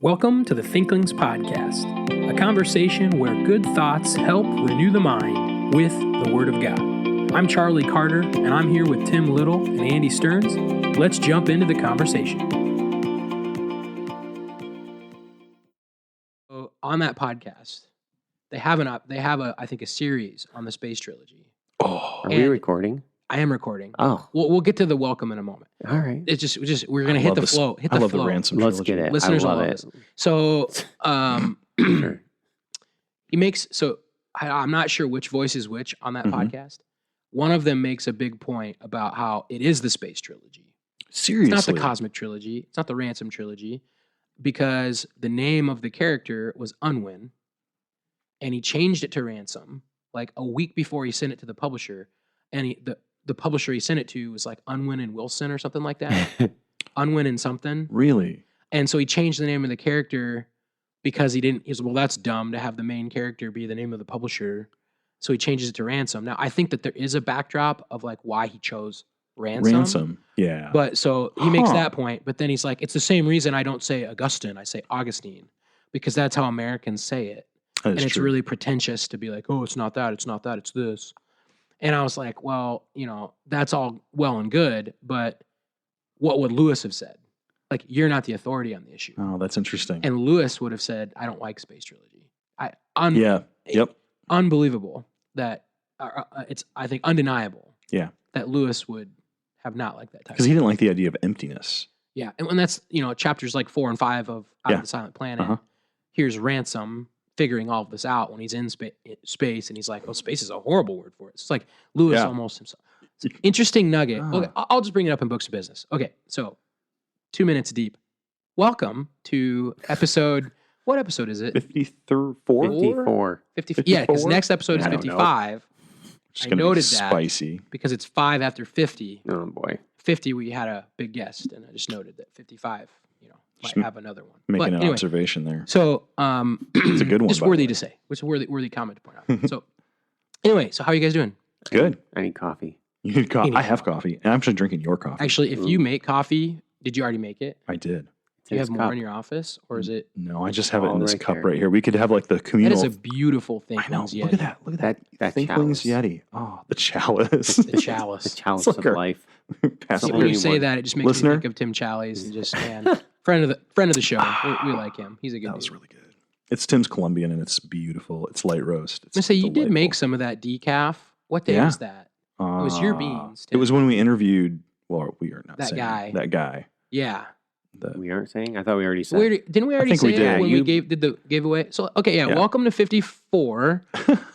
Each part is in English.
Welcome to the Thinklings Podcast, a conversation where good thoughts help renew the mind with the Word of God. I'm Charlie Carter, and I'm here with Tim Little and Andy Stearns. Let's jump into the conversation. So on that podcast, they have I think a series on the space trilogy. Oh, are we recording? I am recording. Oh, we'll get to the welcome in a moment. all right. It's just we're gonna hit the flow. I love the ransom trilogy. Let's get it. Listeners I love will love it. this. So, Sure. he makes I'm not sure which voice is which on that podcast. One of them makes a big point about how it is the space trilogy. Seriously, It's not the cosmic trilogy. It's not the ransom trilogy, because the name of the character was Unwin, and he changed it to Ransom like a week before he sent it to the publisher, and the publisher he sent it to was like Unwin and Wilson or something like that. Unwin and something. Really? And so he changed the name of the character because he was, well, that's dumb to have the main character be the name of the publisher. So he changes it to Ransom. Now, I think that there is a backdrop of like why he chose Ransom. Yeah. But so he makes that point, but then he's like, it's the same reason I don't say Augustine, I say Augustine, because that's how Americans say it. That is And it's true. really pretentious to be like, oh, it's not that, it's this. And I was like, well, that's all well and good, but what would Lewis have said? Like, you're not the authority on the issue. Oh, that's interesting. And Lewis would have said, I don't like space trilogy. Yeah. Yep. Unbelievable that it's, I think, undeniable. Yeah. That Lewis would have not liked that type. Because he didn't like the idea of emptiness. Yeah, and when that's chapters like 4 and 5 of Out of the Silent Planet. Uh-huh. Here's Ransom figuring all of this out when he's in space, and he's like, "Oh, space is a horrible word for it." It's like Lewis almost himself. It's an interesting nugget. Okay, I'll just bring it up in Books of Business. Okay, so 2 minutes deep. Welcome to episode. What episode is it? 54? 54. 50. Yeah, because 54? next episode is I don't know. 55. Just I gonna be noted that. spicy. Because it's 5 after 50. Oh, boy. 50, we had a big guest, and I just noted that 55, Just might have another one. Making But an anyway, observation there. so It's a good one. just by the worthy way. to say. It's a worthy comment to point out. So anyway, so how are you guys doing? Good. I need coffee. You need coffee. You need I have coffee. And I'm actually drinking your coffee. Actually, if you make coffee, did you already make it? I did. Do you have Takes more cup. in your office, or is it? No, I just have it in All this right cup there. right here. We could have like the That communal. is a beautiful thing. I know. Look at that. Look at that. That Thinklings chalice. Yeti. Oh, the chalice. The chalice. The chalice It's like of our- life. Pass it When you only say one. that, it just makes Listener? me think of Tim Challies and just friend of the show. We like him. He's a good That dude. was really good. It's Tim's Colombian and it's beautiful. It's light roast. It's I'm gonna say you did make delightful. some of that decaf. What day Yeah. was that? It was your beans. It was when we interviewed. Well, we are not That saying guy. That guy. Yeah. We aren't saying? I thought we already said. Didn't we already think say we it did. when Yeah, we did the giveaway? So, okay, yeah, Yeah. welcome to 54.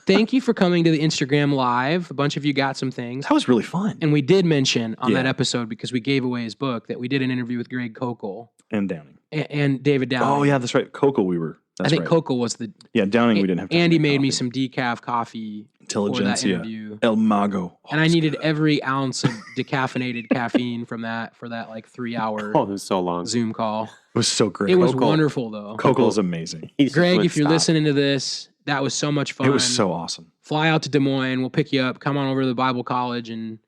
Thank you for coming to the Instagram Live. A bunch of you got some things. That was really fun. And we did mention on that Yeah. episode, because we gave away his book, that we did an interview with Greg Kokel And Downing. and David Downing. Oh yeah, that's right. Cokel, we were. That's I think right. Kokel was the... Yeah, Downing. We didn't have. Time Andy to made make me coffee. some decaf coffee for that Intelligentsia. interview. El Mago. Oh, And I it's needed good. every ounce of decaffeinated caffeine for that like 3-hour Oh, it was so long. Zoom call. It was so great. It was Cokel- wonderful, though. Cokel is amazing. He just Greg, wouldn't if you're stop. listening to this, that was so much fun. It was so awesome. Fly out to Des Moines. We'll pick you up. Come on over to the Bible College, and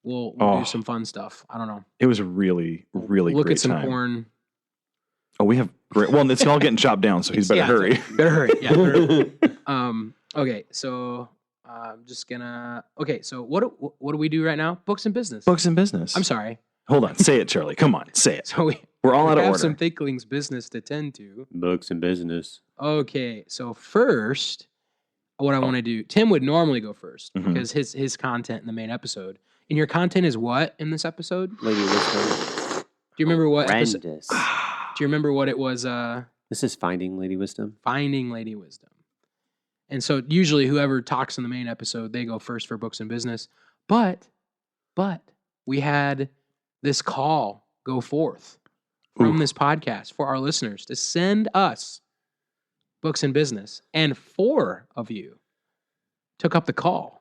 we'll Oh. do some fun stuff. I don't know. It was a really, really Look great at some time. porn. Oh, we have great. Well, it's all getting chopped down, so he's better Yeah, hurry. Better hurry. Yeah. better hurry. Okay. So I'm just gonna. Okay. So what do we do right now? Books and business. Books and business. I'm sorry. Hold on. Say it, Charlie. Come on. Say it. So We're all out of have order. some Thinklings business to tend to. Books and business. Okay. So first, what I want to do. Tim would normally go first Mhm. because his content in the main episode. And your content is what in this episode? Do Lady Wisdom. you remember what? episode- Horrendous. Do you remember what it was? This is Finding Lady Wisdom. Finding Lady Wisdom. And so usually whoever talks in the main episode, they go first for books and business. But we had this call go forth from Ooh. this podcast for our listeners to send us books and business. And 4 of you took up the call.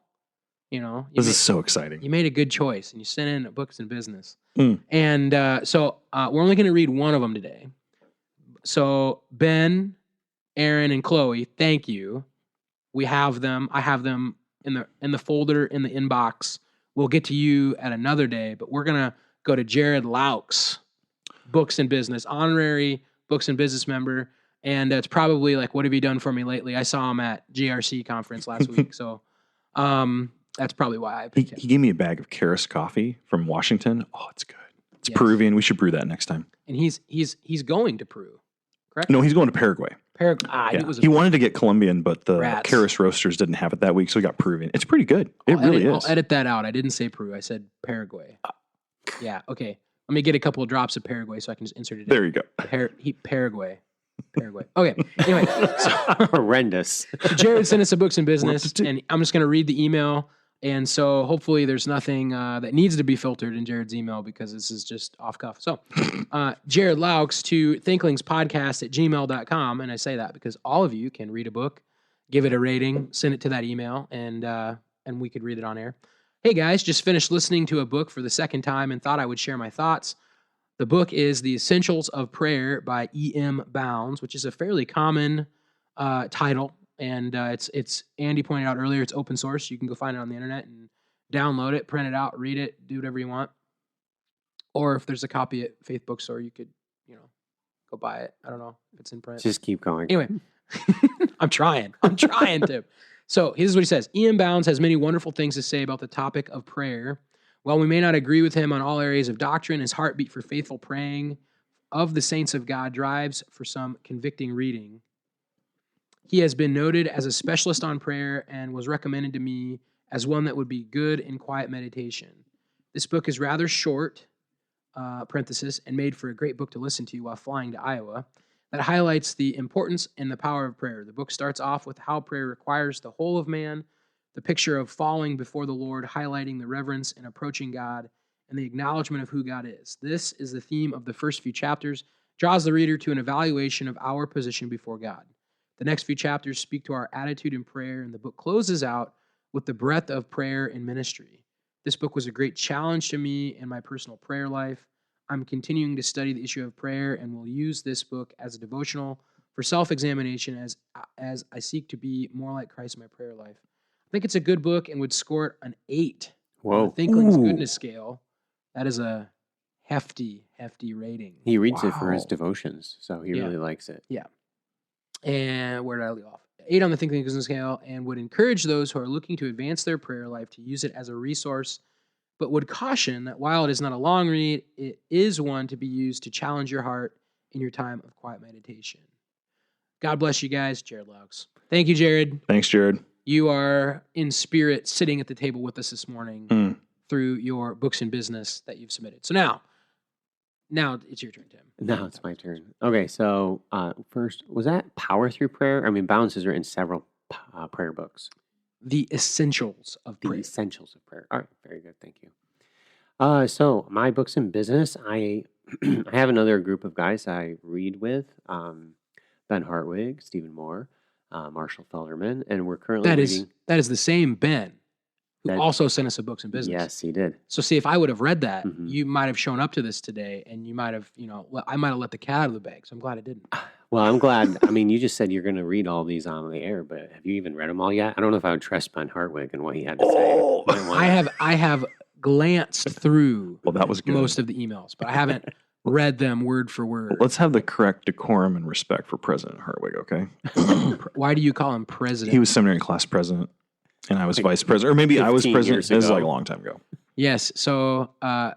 This is so exciting. You made a good choice and you sent in books and business. Mm. And so we're only going to read one of them today. So Ben, Aaron, and Chloe, thank you. We have them. I have them in the folder in the inbox. We'll get to you at another day, but we're going to go to Jared Lauchs, Books and Business, honorary Books and Business member. And it's probably like, what have you done for me lately? I saw him at GRC conference last week. So that's probably why I picked him. He gave me a bag of Karis coffee from Washington. Oh, it's good. It's Yes. Peruvian. We should brew that next time. And he's going to Peru, correct? No, he's going to Paraguay. Paraguay. Yeah. He wanted to get Colombian, but the Rats. Karis roasters didn't have it that week, so he got Peruvian. It's pretty good. It really is. I'll edit that out. I didn't say Peru. I said Paraguay. Yeah, okay. Let me get a couple of drops of Paraguay so I can just insert it in. There you go. Paraguay. Okay. Anyway, so Horrendous. Jared sent us a Books and Business, and I'm just going to read the email. And so hopefully there's nothing that needs to be filtered in Jared's email because this is just off cuff. So Jared Lauchs to thinklingspodcast@gmail.com. And I say that because all of you can read a book, give it a rating, send it to that email, and we could read it on air. Hey guys, just finished listening to a book for the second time and thought I would share my thoughts. The book is The Essentials of Prayer by E.M. Bounds, which is a fairly common title. And it's Andy pointed out earlier, it's open source. You can go find it on the internet and download it, print it out, read it, do whatever you want. Or if there's a copy at Faith Bookstore, you could, go buy it. I don't know if it's in print. Just keep going. Anyway, I'm trying to. So here's what he says. E.M. Bounds has many wonderful things to say about the topic of prayer. While we may not agree with him on all areas of doctrine, his heartbeat for faithful praying of the saints of God drives for some convicting reading. He has been noted as a specialist on prayer and was recommended to me as one that would be good in quiet meditation. This book is rather short, parenthesis, and made for a great book to listen to while flying to Iowa, that highlights the importance and the power of prayer. The book starts off with how prayer requires the whole of man, the picture of falling before the Lord, highlighting the reverence and approaching God, and the acknowledgement of who God is. This is the theme of the first few chapters, draws the reader to an evaluation of our position before God. The next few chapters speak to our attitude in prayer, and the book closes out with the breadth of prayer in ministry. This book was a great challenge to me in my personal prayer life. I'm continuing to study the issue of prayer and will use this book as a devotional for self-examination as I seek to be more like Christ in my prayer life. I think it's a good book and would score it an 8 on the Thinklings Goodness Scale. That is a hefty rating. He reads it for his devotions, so he really likes it. Yeah. And where did I leave off? 8 on the Thinklings Goodness Scale, and would encourage those who are looking to advance their prayer life to use it as a resource, but would caution that while it is not a long read, it is one to be used to challenge your heart in your time of quiet meditation. God bless you guys, Jared Lauchs. Thank you, Jared. Thanks, Jared. You are in spirit sitting at the table with us this morning through your Books and Business that you've submitted. So now it's your turn, Tim. Now it's my turn. Okay, so first, was that Power Through Prayer? I mean, Bounds has written several prayer books. The Essentials of Prayer. The Essentials of Prayer. All right, very good. Thank you. So my Books and Business, I I have another group of guys I read with, Ben Hartwig, Stephen Moore, Marshall Felderman, and we're currently reading. That is the same Ben who also sent us a Books and Business. Yes, he did. So see, if I would have read that, you might have shown up to this today, and you might have, I might have let the cat out of the bag. So I'm glad I didn't. Well, I'm glad. I mean, you just said you're going to read all these on the air, but have you even read them all yet? I don't know if I would trust Ben Hartwig and what he had to say. I have glanced through that was good. Most of the emails, but I haven't read them word for word. Let's have the correct decorum and respect for President Hartwig, okay? Why do you call him president? He was seminary class president, and I was vice president. Or maybe I was president. It was like a long time ago. Yes, so I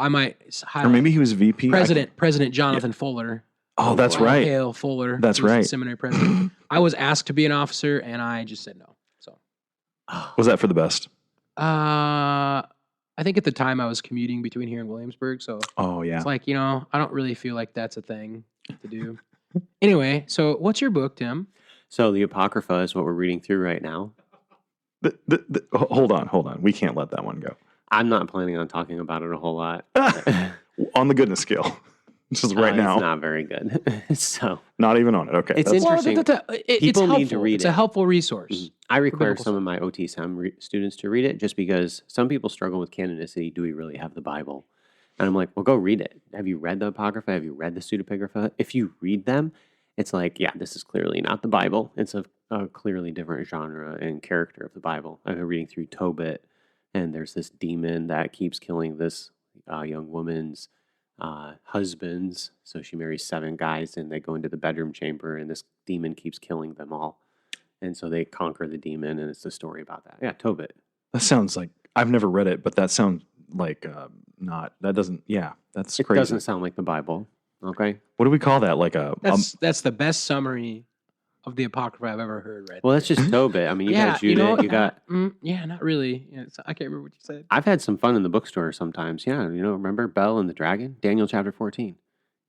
might highlight. Or maybe he was VP. President Jonathan Fuller. Oh, that's right. Hale Fuller. That's right. Seminary president. I was asked to be an officer, and I just said no. So, was that for the best? I think at the time I was commuting between here and Williamsburg, so it's like I don't really feel like that's a thing to do. Anyway, so what's your book, Tim? So the Apocrypha is what we're reading through right now. Hold on. We can't let that one go. I'm not planning on talking about it a whole lot. On the goodness scale. Just right now. It's not very good. So not even on it. Okay. It's interesting. People need to read it. It's a helpful resource. I require some of my OTSM students to read it just because some people struggle with canonicity. Do we really have the Bible? And I'm like, well, go read it. Have you read the Apocrypha? Have you read the Pseudepigrapha? If you read them, it's like, yeah, this is clearly not the Bible. It's a clearly different genre and character of the Bible. I've been reading through Tobit, and there's this demon that keeps killing this young woman's husbands. So she marries 7 guys, and they go into the bedroom chamber, and this demon keeps killing them all. And so they conquer the demon, and it's a story about that. Yeah, Tobit. That sounds like, I've never read it, but that sounds like not, that doesn't, yeah, that's It crazy. doesn't sound like the Bible. Okay. What do we call that? Like a, That's the best summary of the Apocrypha I've ever heard. Right. Well, that's just Tobit. I mean, you got Judith, you got. Yeah, not really. Yeah, I can't remember what you said. I've had some fun in the bookstore sometimes. Yeah, remember Belle and the Dragon? Daniel chapter 14.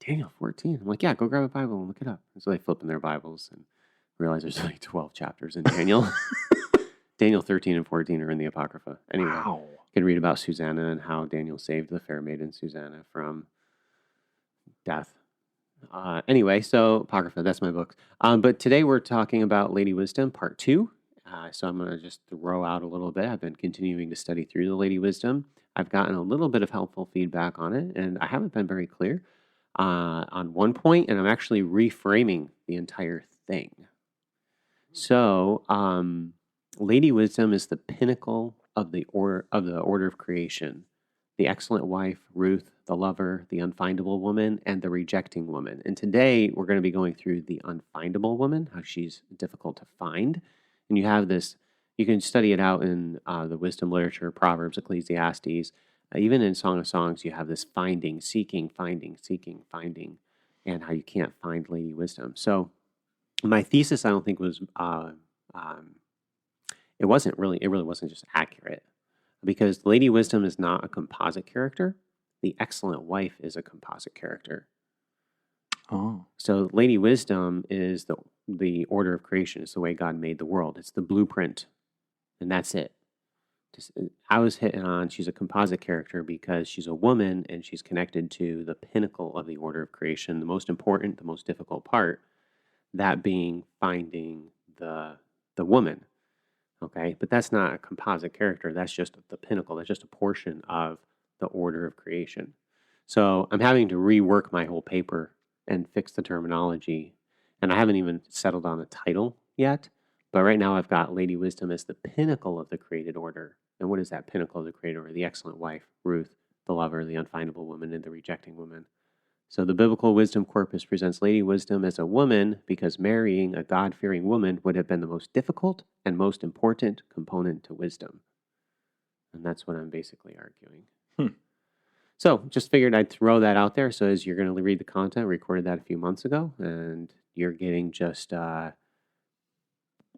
Daniel 14. I'm like, yeah, go grab a Bible and look it up. And so they flip in their Bibles and realize there's only 12 chapters in Daniel. Daniel 13 and 14 are in the Apocrypha. Anyway, wow. You can read about Susanna and how Daniel saved the fair maiden Susanna from death. Anyway, so Apocrypha, that's my book. But today we're talking about Lady Wisdom, part 2. So I'm going to just throw out a little bit. I've been continuing to study through the Lady Wisdom. I've gotten a little bit of helpful feedback on it, and I haven't been very clear on one point, and I'm actually reframing the entire thing. So, Lady Wisdom is the pinnacle of the order of creation. The excellent wife, Ruth, the lover, the unfindable woman, and the rejecting woman. And today we're going to be going through the unfindable woman, how she's difficult to find. And you have this, you can study it out in the wisdom literature, Proverbs, Ecclesiastes. Even in Song of Songs, you have this finding, seeking, finding, and how you can't find Lady Wisdom. So my thesis, I don't think was, it really wasn't just accurate. Because Lady Wisdom is not a composite character. The excellent wife is a composite character. Oh. So Lady Wisdom is the order of creation. It's the way God made the world. It's the blueprint. And that's it. I was hitting on she's a composite character because she's a woman and she's connected to the pinnacle of the order of creation. The most important, the most difficult part, that being finding the woman. Okay, but that's not a composite character. That's just the pinnacle. That's just a portion of the order of creation. So I'm having to rework my whole paper and fix the terminology. And I haven't even settled on a title yet. But right now I've got Lady Wisdom as the pinnacle of the created order. And what is that pinnacle of the created order? The excellent wife, Ruth, the lover, the unfindable woman, and the rejecting woman. So the biblical wisdom corpus presents Lady Wisdom as a woman because marrying a God-fearing woman would have been the most difficult and most important component to wisdom. And that's what I'm basically arguing. So just figured I'd throw that out there. So as you're going to read the content, recorded that a few months ago, and you're getting just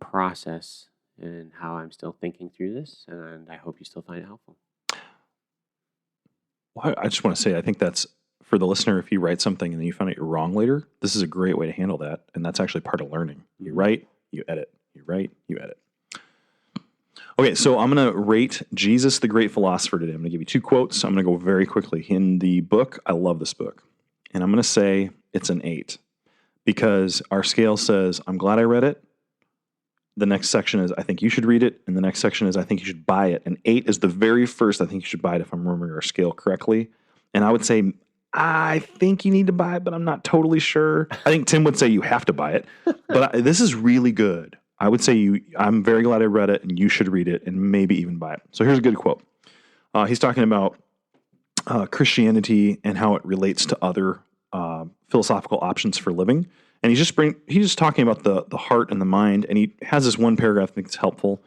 process and how I'm still thinking through this. And I hope you still find it helpful. Well, I just want to say, I think that's, for the listener, if you write something and then you find out you're wrong later, this is a great way to handle that. And that's actually part of learning. You write, you edit. You write, you edit. Okay, so I'm going to rate Jesus, the great philosopher, today. I'm going to give you 2 quotes. I'm going to go very quickly. In the book, I love this book. And I'm going to say it's an 8 because our scale says, I'm glad I read it. The next section is, I think you should read it. And the next section is, I think you should buy it. And 8 is the very first, I think you should buy it, if I'm remembering our scale correctly. And I would say, I think you need to buy it, but I'm not totally sure. I think Tim would say you have to buy it. But this is really good. I would say I'm very glad I read it, and you should read it and maybe even buy it. So here's a good quote. He's talking about Christianity and how it relates to other philosophical options for living. And he's just talking about the heart and the mind. And he has this one paragraph I think it's helpful.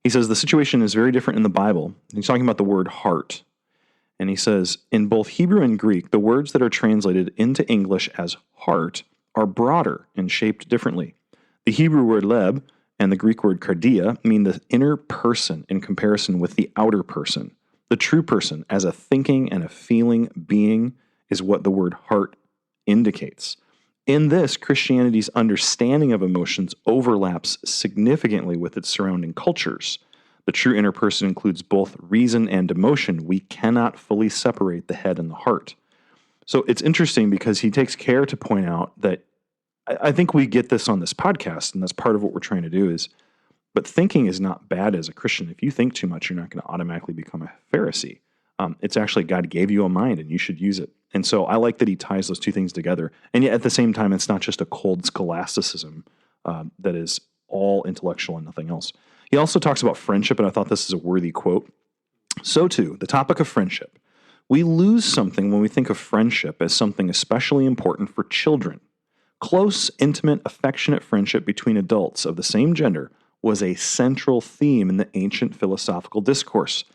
He says, the situation is very different in the Bible. And he's talking about the word heart. And he says, in both Hebrew and Greek, the words that are translated into English as heart are broader and shaped differently. The Hebrew word leb and the Greek word kardia mean the inner person in comparison with the outer person. The true person, as a thinking and a feeling being, is what the word heart indicates. In this, Christianity's understanding of emotions overlaps significantly with its surrounding cultures. The true inner person includes both reason and emotion. We cannot fully separate the head and the heart. So it's interesting because he takes care to point out that I think we get this on this podcast, and that's part of what we're trying to do is, but thinking is not bad as a Christian. If you think too much, you're not going to automatically become a Pharisee. It's actually God gave you a mind and you should use it. And so I like that he ties those 2 things together. And yet at the same time, it's not just a cold scholasticism that is all intellectual and nothing else. He also talks about friendship, and I thought this is a worthy quote. So too, the topic of friendship, We lose something when we think of friendship as something especially important for children. Close, intimate, affectionate friendship between adults of the same gender was a central theme in the ancient philosophical discourse.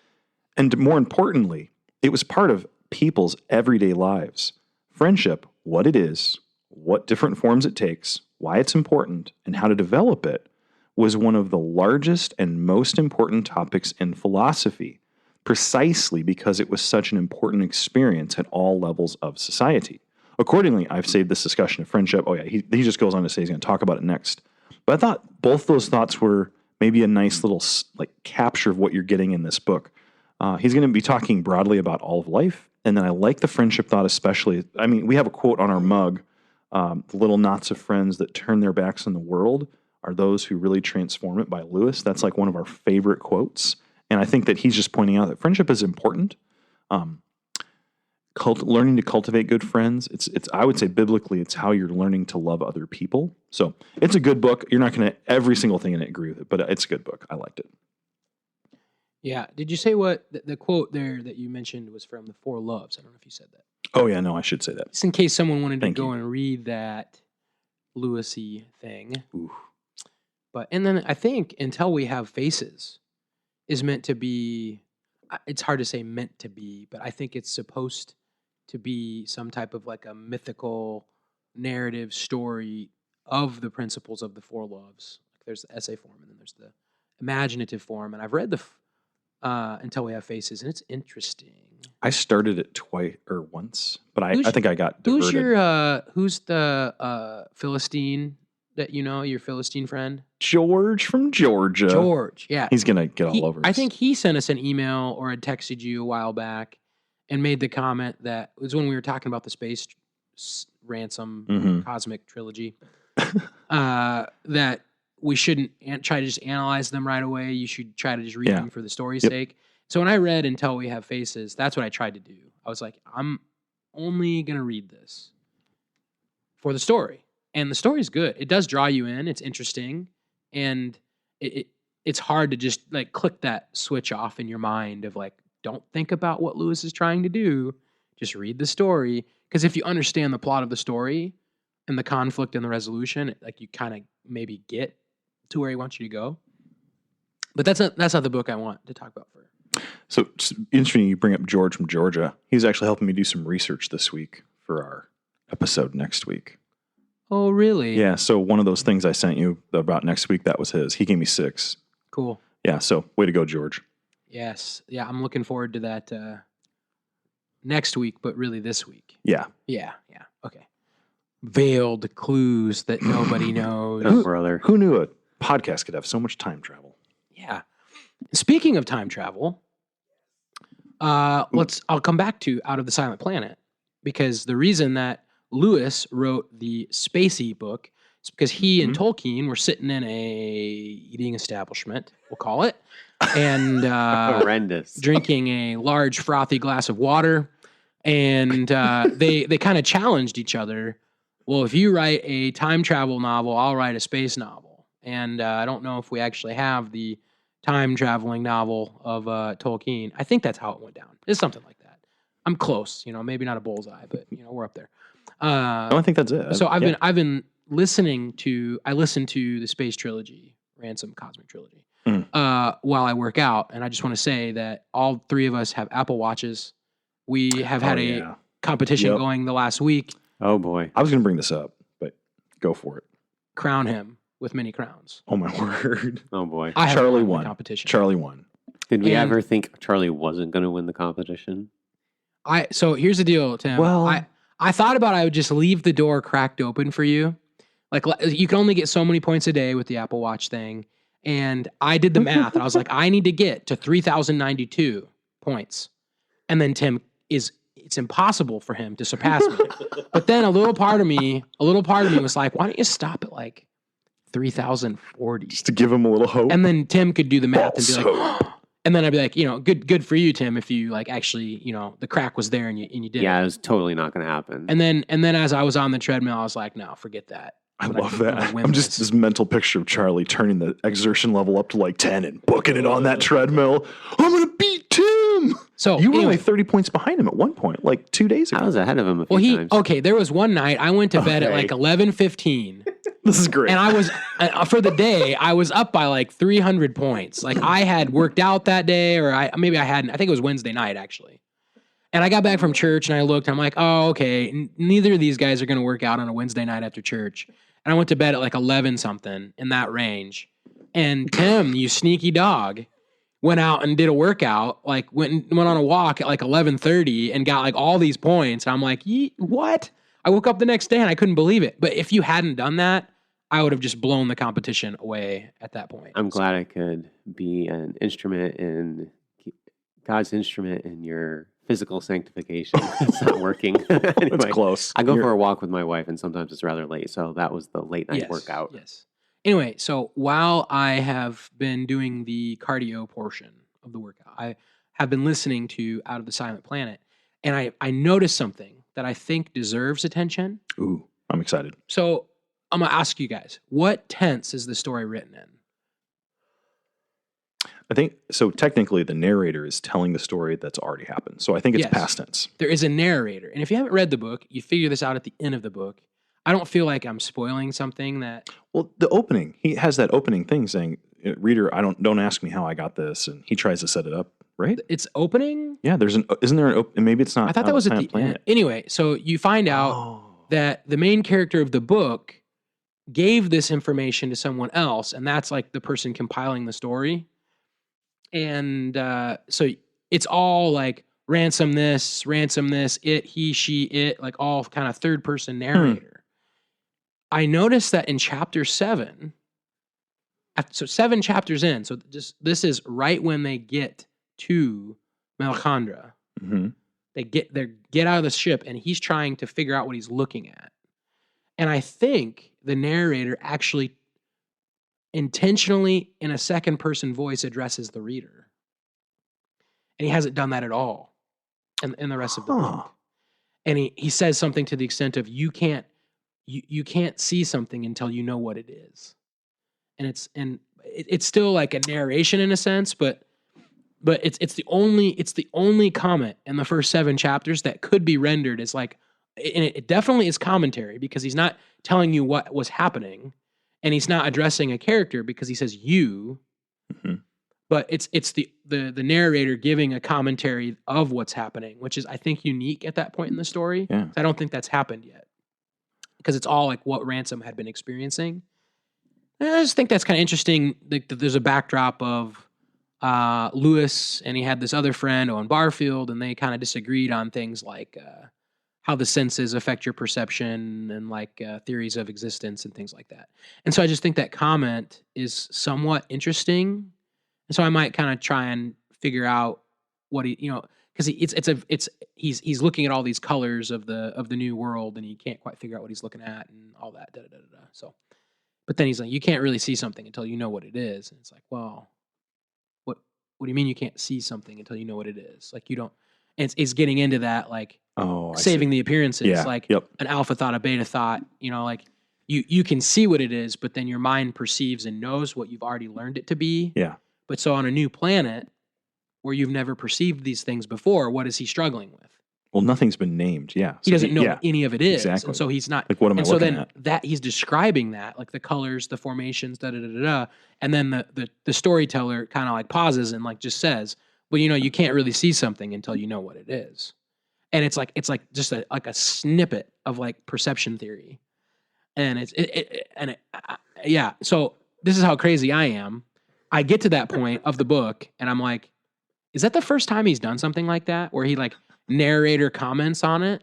And more importantly, it was part of people's everyday lives. Friendship, what it is, what different forms it takes, why it's important, and how to develop it, was one of the largest and most important topics in philosophy, precisely because it was such an important experience at all levels of society. Accordingly, I've saved this discussion of friendship. Oh yeah, he just goes on to say he's going to talk about it next. But I thought both those thoughts were maybe a nice little capture of what you're getting in this book. He's going to be talking broadly about all of life, and then I like the friendship thought especially. I mean, we have a quote on our mug, the little knots of friends that turn their backs on the world are those who really transform it, by Lewis. That's like one of our favorite quotes. And I think that he's just pointing out that friendship is important. Learning to cultivate good friends. It's I would say biblically, it's how you're learning to love other people. So it's a good book. You're not going to every single thing in it agree with it, but it's a good book. I liked it. Yeah. Did you say what the quote there that you mentioned was from the Four Loves? I don't know if you said that. Oh yeah, no, I should say that. Just in case someone wanted to Thank go you. and read that Lewis-y thing. Ooh. And then I think Until We Have Faces is meant to be, it's hard to say meant to be, but I think it's supposed to be some type of like a mythical narrative story of the principles of the Four Loves. Like there's the essay form and then there's the imaginative form. And I've read the Until We Have Faces, and it's interesting. I started it twice or once, but I think I got diverted. Who's the Philistine that you know, your Philistine friend? George from Georgia. George, yeah. He's going to get all over us. I think he sent us an email or had texted you a while back and made the comment that it was when we were talking about the space ransom cosmic trilogy, that we shouldn't try to just analyze them right away. You should try to just read them for the story's sake. So when I read Until We Have Faces, that's what I tried to do. I was like, I'm only going to read this for the story. And the story's good. It does draw you in. It's interesting. And it's hard to just like click that switch off in your mind of like, don't think about what Lewis is trying to do. Just read the story. Because if you understand the plot of the story and the conflict and the resolution, like you kind of maybe get to where he wants you to go. But that's not the book I want to talk about for. So it's interesting you bring up George from Georgia. He's actually helping me do some research this week for our episode next week. Oh, really? Yeah, so one of those things I sent you about next week, that was his. He gave me 6. Cool. Yeah, so way to go, George. Yes. Yeah, I'm looking forward to that next week, but really this week. Yeah. Yeah. Okay. Veiled clues that nobody knows. Oh, brother. Who knew a podcast could have so much time travel? Yeah. Speaking of time travel, I'll come back to Out of the Silent Planet, because the reason that Lewis wrote the spacey book is because he and Tolkien were sitting in a eating establishment, we'll call it, and horrendous, drinking a large frothy glass of water, and they kind of challenged each other. Well, if you write a time travel novel, I'll write a space novel, and I don't know if we actually have the time traveling novel of Tolkien. I think that's how it went down. It's something like that. I'm close, maybe not a bullseye, but we're up there. I don't think that's it. So I've been listening to the Space Trilogy, Ransom Cosmic Trilogy, while I work out, and I just want to say that all 3 of us have Apple Watches. We have had a competition going the last week. Oh boy. I was going to bring this up, but go for it. Crown him with many crowns. Oh my word. Oh boy. Charlie won. Competition. Charlie won. Did we ever think Charlie wasn't going to win the competition? So here's the deal, Tim. Well, I thought about I would just leave the door cracked open for you. Like you can only get so many points a day with the Apple Watch thing. And I did the math and I was like, I need to get to 3,092 points. And then Tim it's impossible for him to surpass me. But then a little part of me was like, why don't you stop at like 3,040? Just to give him a little hope. And then Tim could do the math and be like, and then I'd be like, good for you, Tim, if you like actually, the crack was there and you did Yeah, it. it was totally not going to happen. And then as I was on the treadmill, I was like, no, forget that. I when love when I that. win I'm just this mental picture of Charlie turning the exertion level up to like 10 and booking it on that treadmill. I'm going to beat Tim. So You were anyway, only 30 points behind him at one point, like 2 days I ago. was ahead of him a few times. okay, there was one night I went to bed at Okay. like 11:15. This is great. And I was, for the day, I was up by like 300 points. Like I had worked out that day, or maybe I hadn't. I think it was Wednesday night, actually. And I got back from church and I looked, I'm like, oh, okay, neither of these guys are going to work out on a Wednesday night after church. And I went to bed at like 11 something in that range. And Tim, you sneaky dog, went out and did a workout, like went on a walk at like 11:30 and got like all these points. And I'm like, what? I woke up the next day and I couldn't believe it. But if you hadn't done that, I would have just blown the competition away at that point. I'm glad I could be an instrument in God's instrument in your physical sanctification. It's not working. Anyway, It's close. I go for a walk with my wife, and sometimes it's rather late. So that was the late night workout. Yes. Anyway, so while I have been doing the cardio portion of the workout, I have been listening to Out of the Silent Planet, and I noticed something that I think deserves attention. Ooh, I'm excited. So I'm going to ask you guys, what tense is the story written in? I think, so technically the narrator is telling the story that's already happened. So I think it's Yes. past tense. There is a narrator. And if you haven't read the book, you figure this out at the end of the book. I don't feel like I'm spoiling something that... Well, the opening, he has that opening thing saying, reader, don't ask me how I got this. And he tries to set it up, right? It's opening? Yeah, isn't there an maybe it's not. I thought that was at the planet. end. Anyway, so you find out that the main character of the book gave this information to someone else, and that's like the person compiling the story. And so it's all like ransom this, it, he, she, it, like all kind of third person narrator. I noticed that in chapter 7, so 7 chapters in, so this is right when they get to Melisandre. Mm-hmm. They get out of the ship, and he's trying to figure out what he's looking at. And I think the narrator actually intentionally, in a second person voice, addresses the reader. And he hasn't done that at all in the rest of the book. And he says something to the extent of, you can't see something until you know what it is. And it's still like a narration in a sense, but it's the only comment in the first 7 chapters that could be rendered as like, and it definitely is commentary, because he's not telling you what was happening, and he's not addressing a character because he says you, but it's the narrator giving a commentary of what's happening, which is, I think, unique at that point in the story. Yeah. I don't think that's happened yet, because it's all like what Ransom had been experiencing. And I just think that's kind of interesting. Like, there's a backdrop of Lewis, and he had this other friend, Owen Barfield, and they kind of disagreed on things like how the senses affect your perception, and like theories of existence and things like that. And so I just think that comment is somewhat interesting. And so I might kind of try and figure out what he, because he's looking at all these colors of the new world, and he can't quite figure out what he's looking at and all that. So, but then he's like, you can't really see something until you know what it is. And it's like, well, what do you mean you can't see something until you know what it is? Like, you don't. And it's getting into that, like, saving the appearances, like an alpha thought, a beta thought, like you can see what it is, but then your mind perceives and knows what you've already learned it to be. Yeah. But so on a new planet where you've never perceived these things before, what is he struggling with? Well, nothing's been named. Yeah. He doesn't know what any of it is. Exactly. And so he's not. Like, what am I looking at? And so then that he's describing that, like the colors, the formations, and then the storyteller kind of like pauses and like just says, well, you can't really see something until you know what it is. And it's like just a snippet of like perception theory. And yeah. So this is how crazy I am. I get to that point of the book, and I'm like, is that the first time he's done something like that, where he like narrator comments on it?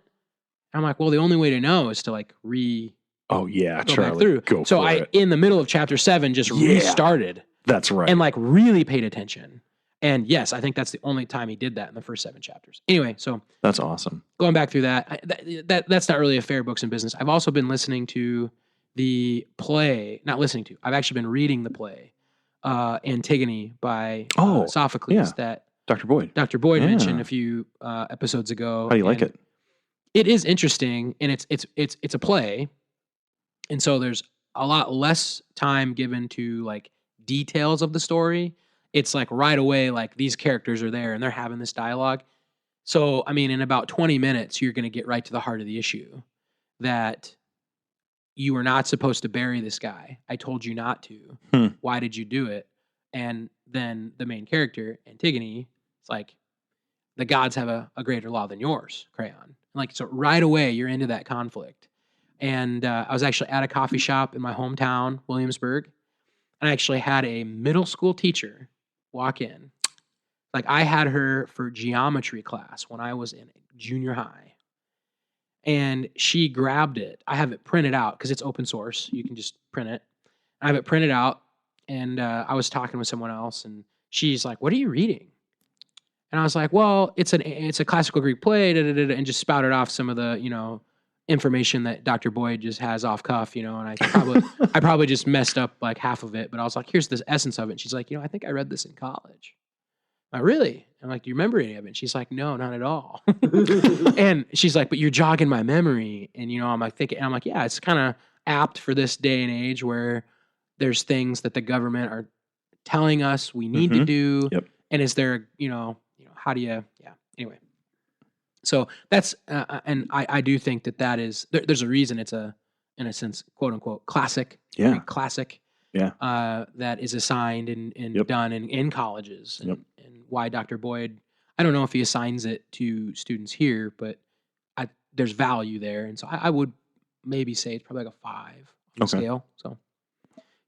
I'm like, well, the only way to know is to like oh yeah, go Charlie, back through. go so for I, it. in the middle of chapter 7, just restarted. That's right. And like really paid attention. And yes, I think that's the only time he did that in the first 7 chapters. Anyway, so that's awesome. Going back through that's not really a fair books and business. I've also been listening to the play, I've actually been reading the play, Antigone by Sophocles that Dr. Boyd mentioned a few episodes ago. How do you like it? It is interesting, and it's a play, And so there's a lot less time given to like details of the story. It's like right away, like these characters are there and they're having this dialogue. So, I mean, in about 20 minutes, you're going to get right to the heart of the issue that you were not supposed to bury this guy. I told you not to. Why did you do it? And then the main character, Antigone, it's like, the gods have a greater law than yours, Crayon. Like, so right away, you're into that conflict. And I was actually at a coffee shop in my hometown, Williamsburg, and I actually had a middle school teacher walk in. Like, I had her for geometry class when I was in junior high. And she grabbed it. I have it printed out because it's open source. You can just print it. I have it printed out, and I was talking with someone else, and she's like, "What are you reading?" And I was like, "Well, it's a classical Greek play," and just spouted off some of the information that Dr. Boyd just has off cuff, and I probably just messed up like half of it, but I was like, "Here's the essence of it." And she's like, "I think I read this in college." I'm like, "Really?" I'm like, "Do you remember any of it?" And she's like, "No, not at all." And she's like, "But you're jogging my memory." And I'm like thinking, and I'm like, "Yeah, it's kind of apt for this day and age where there's things that the government are telling us we need to do." Yep. And is there, how do you, anyway. So that's, and I do think that is, there's a reason it's in a sense, quote unquote, classic. Yeah. Classic. Yeah. That is assigned and done in colleges. And why Dr. Boyd, I don't know if he assigns it to students here, but there's value there. And so I would maybe say it's probably like a 5 on the scale. So,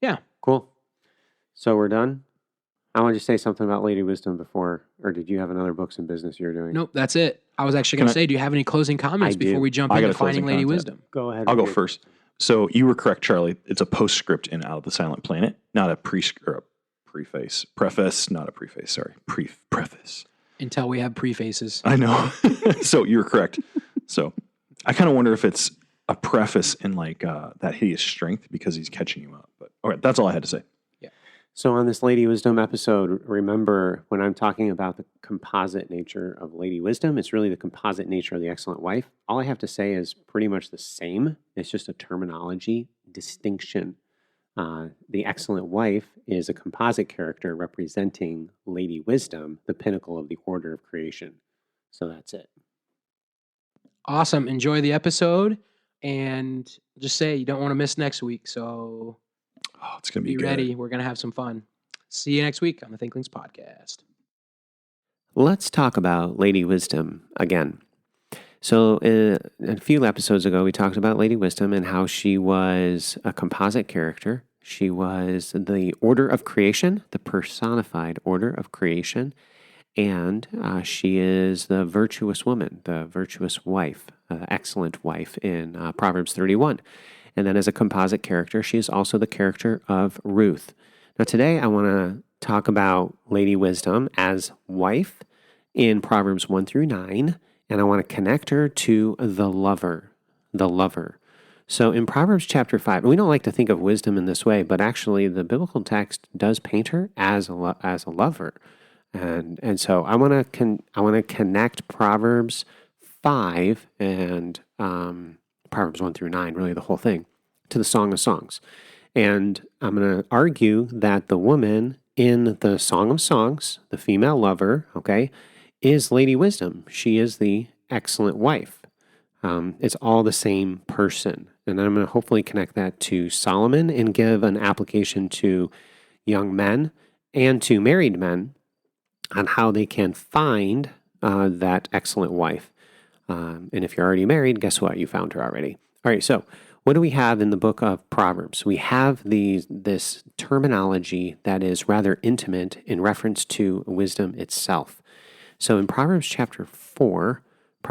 yeah. Cool. So we're done. I want you to say something about Lady Wisdom before, or did you have another books and business you're doing? Nope, that's it. I was actually going to say, do you have any closing comments before we jump into finding Lady Wisdom? Go ahead. I'll go first. So you were correct, Charlie. It's a postscript in Out of the Silent Planet, not a preface. Preface, not a preface. Sorry, preface. Until we have prefaces. I know. So you're correct. So I kind of wonder if it's a preface in like that hideous strength because he's catching you up. But all right, that's all I had to say. So on this Lady Wisdom episode, remember when I'm talking about the composite nature of Lady Wisdom, it's really the composite nature of the excellent wife. All I have to say is pretty much the same. It's just a terminology distinction. The excellent wife is a composite character representing Lady Wisdom, the pinnacle of the order of creation. So that's it. Awesome. Enjoy the episode, and just say you don't want to miss next week. So it's going to be good. Ready. We're going to have some fun. See you next week on the Thinklings podcast. Let's talk about Lady Wisdom again. So a few episodes ago, we talked about Lady Wisdom and how she was a composite character. She was the order of creation, the personified order of creation. And she is the virtuous woman, the virtuous wife, excellent wife in Proverbs 31. And then as a composite character, she is also the character of Ruth. Now today I want to talk about Lady Wisdom as wife in Proverbs 1 through 9, and I want to connect her to the lover. So in Proverbs chapter 5, and we don't like to think of wisdom in this way, but actually the biblical text does paint her as a lover. And so I want to connect Proverbs 5 and Proverbs 1 through 9, really the whole thing, to the Song of Songs. And I'm going to argue that the woman in the Song of Songs, the female lover, is Lady Wisdom. She is the excellent wife. It's all the same person. And then I'm going to hopefully connect that to Solomon and give an application to young men and to married men on how they can find that excellent wife. And if you're already married, guess what? You found her already. All right, so what do we have in the book of Proverbs? We have this terminology that is rather intimate in reference to wisdom itself. So in Proverbs chapter 4,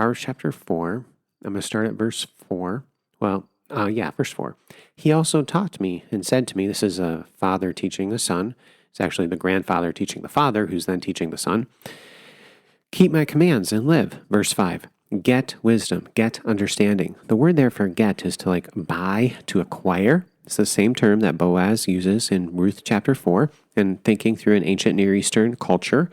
I'm going to start at verse 4. Verse 4. He also taught me and said to me, this is a father teaching the son. It's actually the grandfather teaching the father, who's then teaching the son. Keep my commands and live. Verse 5. Get wisdom, get understanding. The word there for get is to buy, to acquire. It's the same term that Boaz uses in Ruth chapter 4. And thinking through an ancient Near Eastern culture,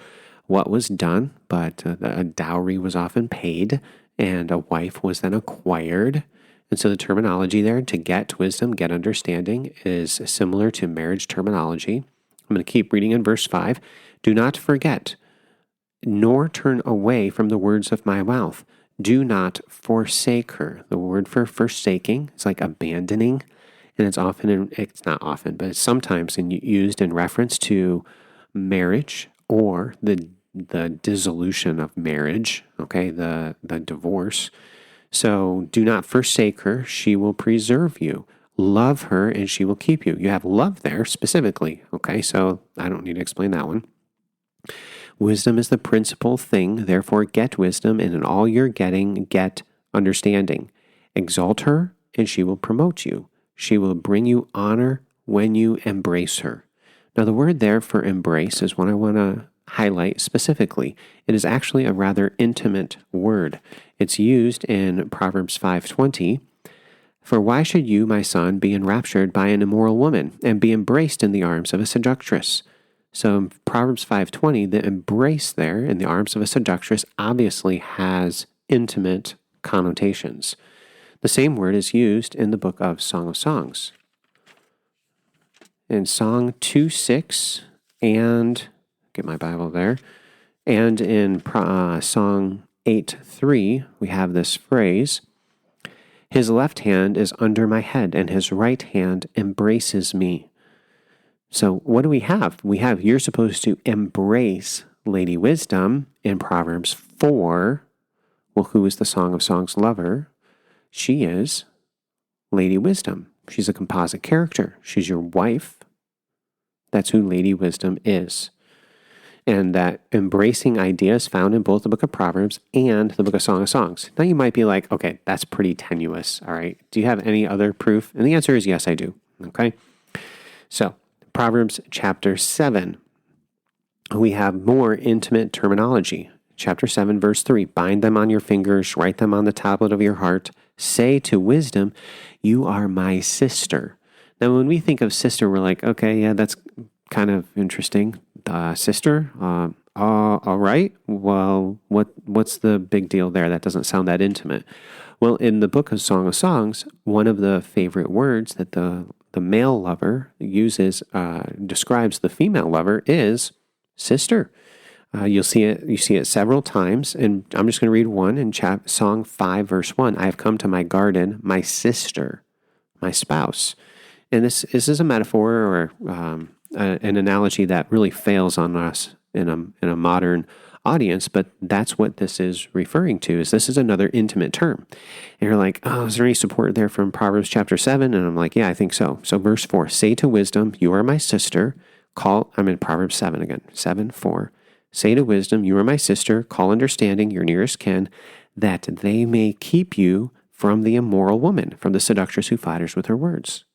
what was done, but a dowry was often paid, and a wife was then acquired. And so the terminology there, to get wisdom, get understanding, is similar to marriage terminology. I'm going to keep reading in verse 5. Do not forget, nor turn away from the words of my mouth. Do not forsake her. The word for forsaking is like abandoning, and it's not often, but it's sometimes used in reference to marriage or the dissolution of marriage, okay, the divorce. So do not forsake her. She will preserve you. Love her and she will keep you. You have love there specifically, okay, so I don't need to explain that one. Wisdom is the principal thing, therefore get wisdom, and in all you're getting, get understanding. Exalt her, and she will promote you. She will bring you honor when you embrace her. Now, the word there for embrace is one I want to highlight specifically. It is actually a rather intimate word. It's used in Proverbs 5:20. For why should you, my son, be enraptured by an immoral woman, and be embraced in the arms of a seductress? So in Proverbs 5:20, the embrace there in the arms of a seductress obviously has intimate connotations. The same word is used in the book of Song of Songs. In Song 2:6 and, get my Bible there, and in Song 8:3, we have this phrase, his left hand is under my head, and his right hand embraces me. So what do we have? We have, you're supposed to embrace Lady Wisdom in Proverbs 4. Well, who is the Song of Songs lover? She is Lady Wisdom. She's a composite character. She's your wife. That's who Lady Wisdom is. And that embracing idea is found in both the book of Proverbs and the book of Song of Songs. Now you might be like, okay, that's pretty tenuous. All right. Do you have any other proof? And the answer is yes, I do. Okay. So Proverbs chapter 7, we have more intimate terminology. Chapter 7, verse 3, bind them on your fingers, write them on the tablet of your heart. Say to wisdom, you are my sister. Now, when we think of sister, we're like, okay, yeah, that's kind of interesting. Sister? All right. Well, what's the big deal there? That doesn't sound that intimate. Well, in the book of Song of Songs, one of the favorite words that the male lover uses, describes the female lover, is sister. You see it several times, and I'm just going to read one in Song 5, verse 1. I have come to my garden, my sister, my spouse. And this is a metaphor or an analogy that really fails on us in a modern audience, but that's what this is referring to. This is another intimate term. And you're like, oh, is there any support there from Proverbs chapter 7? And I'm like, yeah, I think so. So verse 4, say to wisdom, you are my sister. I'm in Proverbs 7 again, 7:4. Say to wisdom, you are my sister. Call understanding, your nearest kin, that they may keep you from the immoral woman, from the seductress who flatters with her words.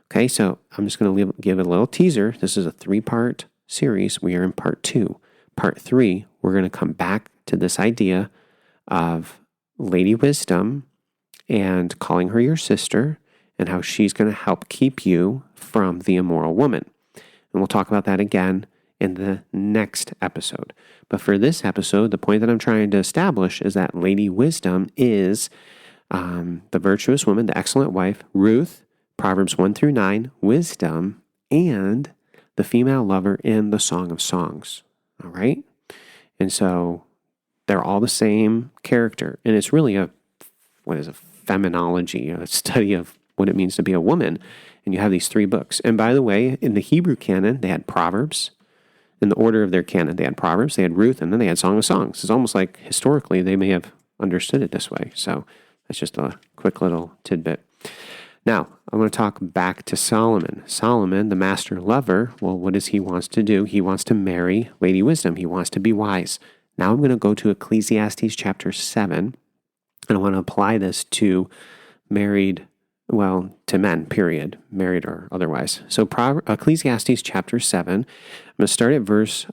Okay, so I'm just going to give a little teaser. This is a 3-part series. We are in part 2. Part 3, we're going to come back to this idea of Lady Wisdom and calling her your sister and how she's going to help keep you from the immoral woman. And we'll talk about that again in the next episode. But for this episode, the point that I'm trying to establish is that Lady Wisdom is the virtuous woman, the excellent wife, Ruth, Proverbs 1-9, wisdom, and the female lover in the Song of Songs. All right? And so they're all the same character. And it's really a feminology, a study of what it means to be a woman. And you have these 3 books. And by the way, in the Hebrew canon, they had Proverbs. In the order of their canon, they had Proverbs, they had Ruth, and then they had Song of Songs. It's almost like historically they may have understood it this way. So that's just a quick little tidbit. Now, I want to talk back to Solomon. Solomon, the master lover, well, what does he want to do? He wants to marry Lady Wisdom. He wants to be wise. Now I'm going to go to Ecclesiastes chapter 7, and I want to apply this to to men, period, married or otherwise. So Ecclesiastes chapter 7, I'm going to start at verse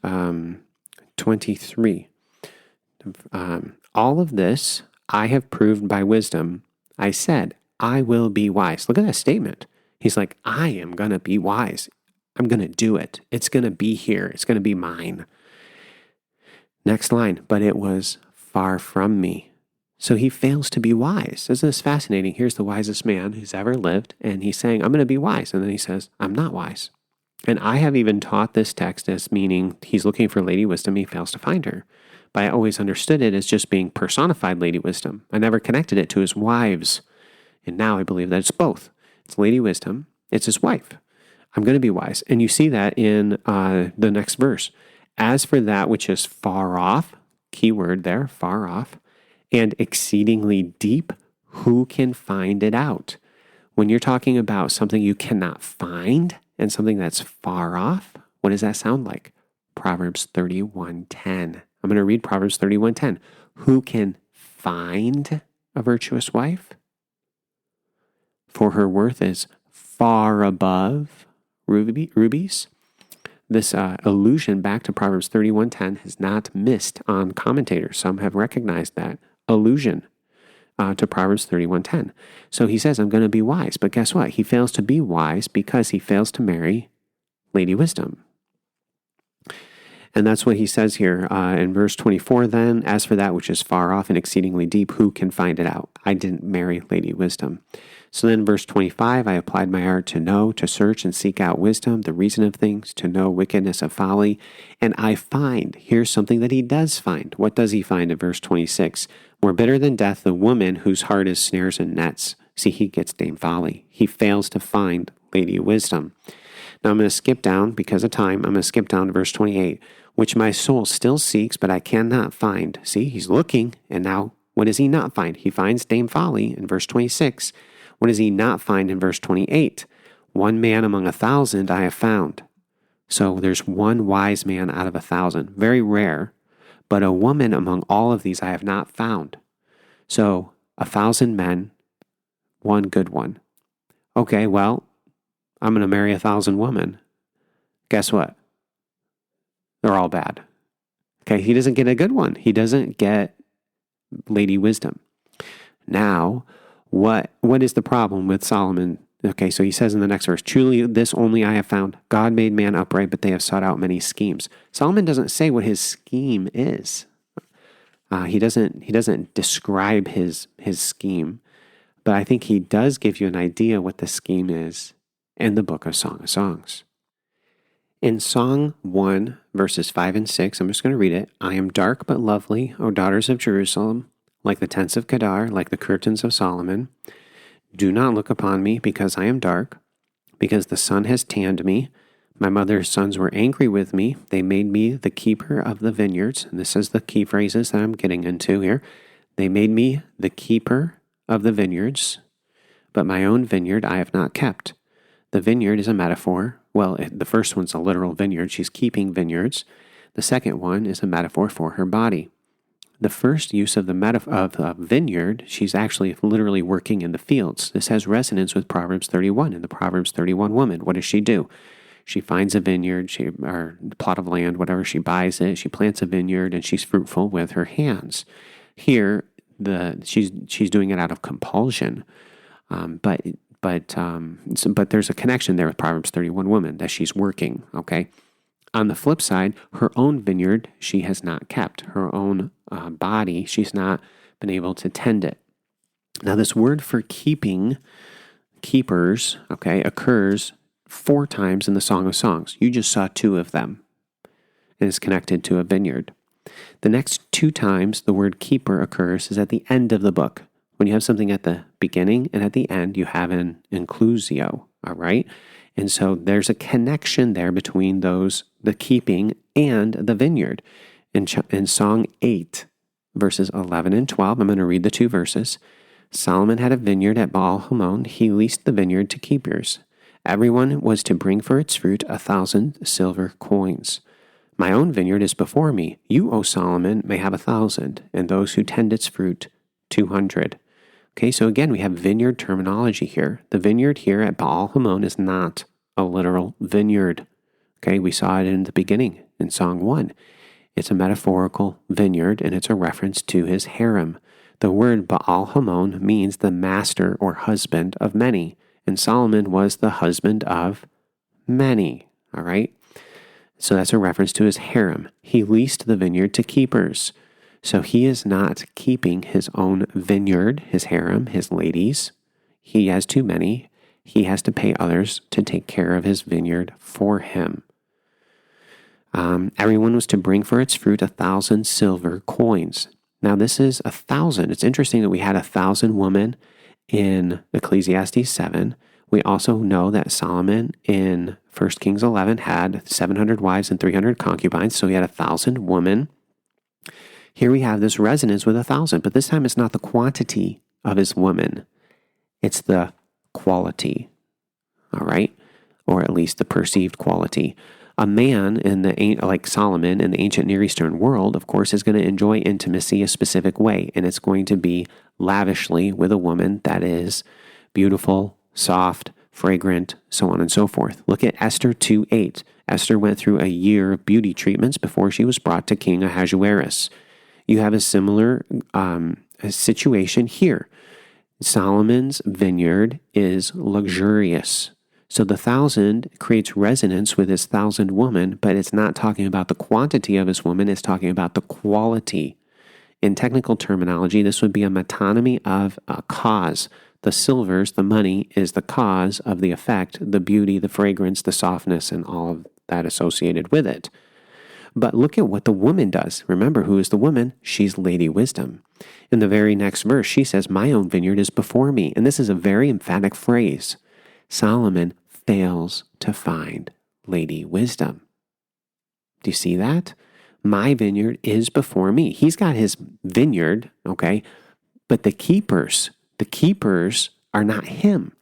23. All of this I have proved by wisdom. I said, I will be wise. Look at that statement. He's like, I am going to be wise. I'm going to do it. It's going to be here. It's going to be mine. Next line, but it was far from me. So he fails to be wise. Isn't this fascinating? Here's the wisest man who's ever lived, and he's saying, I'm going to be wise. And then he says, I'm not wise. And I have even taught this text as meaning he's looking for Lady Wisdom, he fails to find her. But I always understood it as just being personified Lady Wisdom. I never connected it to his wives. And now I believe that it's both. It's Lady Wisdom, it's his wife. I'm going to be wise. And you see that in the next verse. As for that which is far off, key word there, far off, and exceedingly deep, who can find it out? When you're talking about something you cannot find and something that's far off, what does that sound like? Proverbs 31:10. I'm going to read Proverbs 31:10. Who can find a virtuous wife? For her worth is far above rubies. This allusion back to Proverbs 31:10 has not missed on commentators. Some have recognized that allusion to Proverbs 31:10. So he says, I'm going to be wise. But guess what? He fails to be wise because he fails to marry Lady Wisdom. And that's what he says here in verse 24 then. As for that which is far off and exceedingly deep, who can find it out? I didn't marry Lady Wisdom. So then verse 25, I applied my art to know, to search and seek out wisdom, the reason of things, to know wickedness of folly. And I find, here's something that he does find. What does he find in verse 26? More bitter than death, the woman whose heart is snares and nets. See, he gets Dame Folly. He fails to find Lady Wisdom. Now I'm going to skip down, because of time, I'm going to skip down to verse 28, which my soul still seeks, but I cannot find. See, he's looking, and now what does he not find? He finds Dame Folly in verse 26. What does he not find in verse 28? One man among 1,000 I have found. So there's one wise man out of 1,000. Very rare. But a woman among all of these I have not found. So 1,000 men, one good one. Okay, well, I'm going to marry 1,000 women. Guess what? They're all bad. Okay, he doesn't get a good one. He doesn't get Lady Wisdom. Now, what is the problem with Solomon? Okay, so he says in the next verse, truly this only I have found. God made man upright, but they have sought out many schemes. Solomon doesn't say what his scheme is. He doesn't describe his scheme, but I think he does give you an idea what the scheme is in the book of Song of Songs. In Song 1, verses 5 and 6, I'm just going to read it. I am dark but lovely, O daughters of Jerusalem, like the tents of Kedar, like the curtains of Solomon. Do not look upon me, because I am dark, because the sun has tanned me. My mother's sons were angry with me. They made me the keeper of the vineyards. And this is the key phrases that I'm getting into here. They made me the keeper of the vineyards, but my own vineyard I have not kept. The vineyard is a metaphor. Well, the first one's a literal vineyard. She's keeping vineyards. The second one is a metaphor for her body. The first use of the vineyard, she's actually literally working in the fields. This has resonance with Proverbs 31 and the Proverbs 31 woman. What does she do? She finds a vineyard, or plot of land, whatever. She buys it. She plants a vineyard, and she's fruitful with her hands. Here, she's doing it out of compulsion, but there's a connection there with Proverbs 31 woman that she's working. Okay. On the flip side, her own vineyard she has not kept. Her own body, she's not been able to tend it. Now, this word for keepers, okay, occurs 4 times in the Song of Songs. You just saw 2 of them. It is connected to a vineyard. The next 2 times the word keeper occurs is at the end of the book. When you have something at the beginning and at the end, you have an inclusio, all right? And so there's a connection there between those, the keeping and the vineyard. In Song 8, verses 11 and 12, I'm going to read the 2 verses. Solomon had a vineyard at Baal Hamon. He leased the vineyard to keepers. Everyone was to bring for its fruit 1,000 silver coins. My own vineyard is before me. You, O Solomon, may have 1,000, and those who tend its fruit 200. Okay, so again, we have vineyard terminology here. The vineyard here at Baal Hamon is not a literal vineyard. Okay, we saw it in the beginning in Song 1. It's a metaphorical vineyard, and it's a reference to his harem. The word Baal Hamon means the master or husband of many, and Solomon was the husband of many. All right? So that's a reference to his harem. He leased the vineyard to keepers. So he is not keeping his own vineyard, his harem, his ladies. He has too many. He has to pay others to take care of his vineyard for him. Everyone was to bring for its fruit 1,000 silver coins. Now this is 1,000. It's interesting that we had 1,000 women in Ecclesiastes 7. We also know that Solomon in 1 Kings 11 had 700 wives and 300 concubines, so he had 1,000 women. Here we have this resonance with 1,000, but this time it's not the quantity of his women. It's the quality, all right? Or at least the perceived quality. A man like Solomon in the ancient Near Eastern world, of course, is going to enjoy intimacy a specific way, and it's going to be lavishly with a woman that is beautiful, soft, fragrant, so on and so forth. Look at Esther 2:8. Esther went through a year of beauty treatments before she was brought to King Ahasuerus. You have a similar situation here. Solomon's vineyard is luxurious. So the 1,000 creates resonance with his 1,000 woman, but it's not talking about the quantity of his woman, it's talking about the quality. In technical terminology, this would be a metonymy of a cause. The silvers, the money, is the cause of the effect, the beauty, the fragrance, the softness, and all of that associated with it. But look at what the woman does. Remember, who is the woman? She's Lady Wisdom. In the very next verse, she says, "My own vineyard is before me." And this is a very emphatic phrase. Solomon fails to find Lady Wisdom. Do you see that? My vineyard is before me. He's got his vineyard, okay? But the keepers are not him.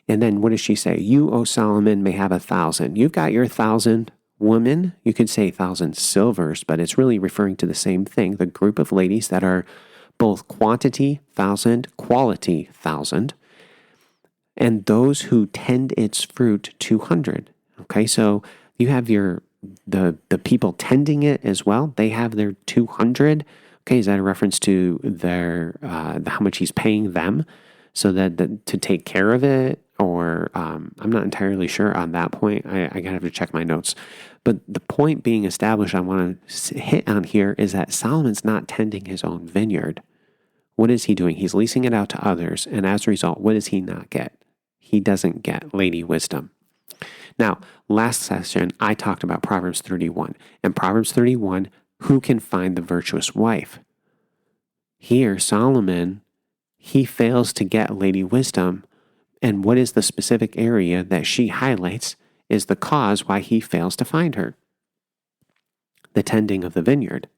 And then what does she say? "You, O Solomon, may have 1,000. You've got your 1,000 women. You could say 1,000 silvers, but it's really referring to the same thing. The group of ladies that are both quantity 1,000, quality 1,000. And those who tend its fruit 200. Okay, so you have the people tending it as well. They have their 200. Okay, is that a reference to their how much he's paying them, so that to take care of it? Or I'm not entirely sure on that point. I gotta have to check my notes. But the point being established, I want to hit on here is that Solomon's not tending his own vineyard. What is he doing? He's leasing it out to others, and as a result, what does he not get? He doesn't get Lady Wisdom. Now, last session, I talked about Proverbs 31. And Proverbs 31, who can find the virtuous wife? Here, Solomon, he fails to get Lady Wisdom. And what is the specific area that she highlights is the cause why he fails to find her? The tending of the vineyard.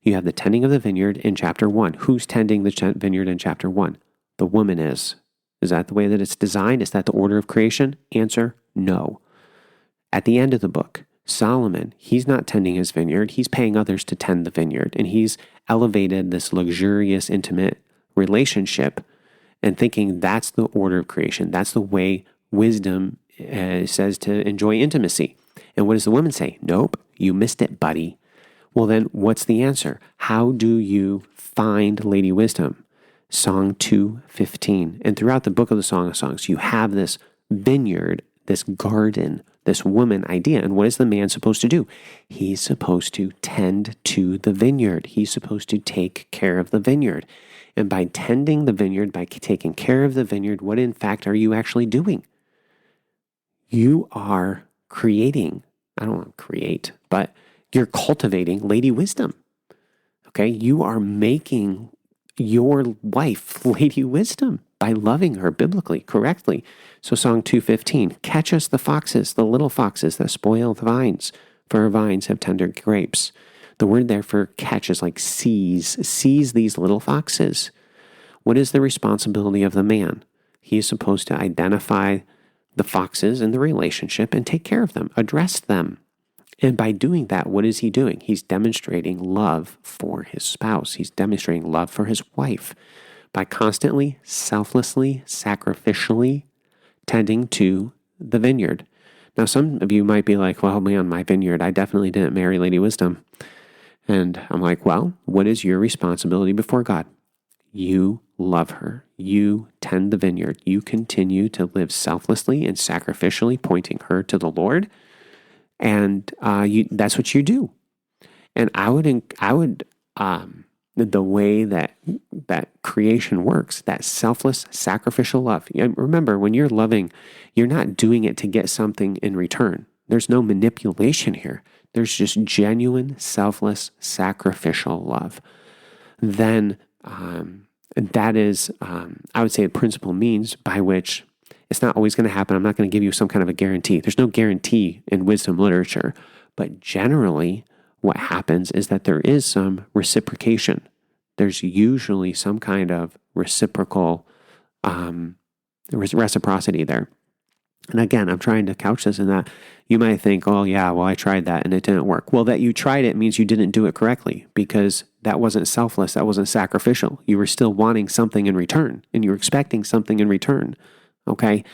You have the tending of the vineyard in chapter 1. Who's tending the vineyard in chapter 1? The woman is. Is that the way that it's designed? Is that the order of creation? Answer, no. At the end of the book, Solomon, he's not tending his vineyard. He's paying others to tend the vineyard. And he's elevated this luxurious, intimate relationship and thinking that's the order of creation. That's the way wisdom says to enjoy intimacy. And what does the woman say? Nope, you missed it, buddy. Well, then what's the answer? How do you find Lady Wisdom? Song 2:15. And throughout the book of the Song of Songs, you have this vineyard, this garden, this woman idea. And what is the man supposed to do? He's supposed to tend to the vineyard. He's supposed to take care of the vineyard. And by tending the vineyard, by taking care of the vineyard, what in fact are you actually doing? You are creating, I don't want to create, but you're cultivating Lady Wisdom. Okay? You are making your wife Lady Wisdom by loving her biblically, correctly. So Song 2:15, catch us the foxes, the little foxes that spoil the vines, for our vines have tender grapes. The word there for catch is like seize these little foxes. What is the responsibility of the man? He is supposed to identify the foxes in the relationship and take care of them, address them. And by doing that, what is he doing? He's demonstrating love for his spouse. He's demonstrating love for his wife by constantly, selflessly, sacrificially tending to the vineyard. Now, some of you might be like, well, man, my vineyard, I definitely didn't marry Lady Wisdom. And I'm like, well, what is your responsibility before God? You love her. You tend the vineyard. You continue to live selflessly and sacrificially, pointing her to the Lord. And that's what you do. And I would the way that creation works, that selfless, sacrificial love. And remember, when you're loving, you're not doing it to get something in return. There's no manipulation here. There's just genuine, selfless, sacrificial love. Then that is, I would say, a principal means by which it's not always going to happen. I'm not going to give you some kind of a guarantee. There's no guarantee in wisdom literature. But generally, what happens is that there is some reciprocation. There's usually some kind of reciprocal reciprocity there. And again, I'm trying to couch this in that you might think, oh yeah, well, I tried that and it didn't work. Well, that you tried it means you didn't do it correctly, because that wasn't selfless, that wasn't sacrificial. You were still wanting something in return, and you were expecting something in return, okay?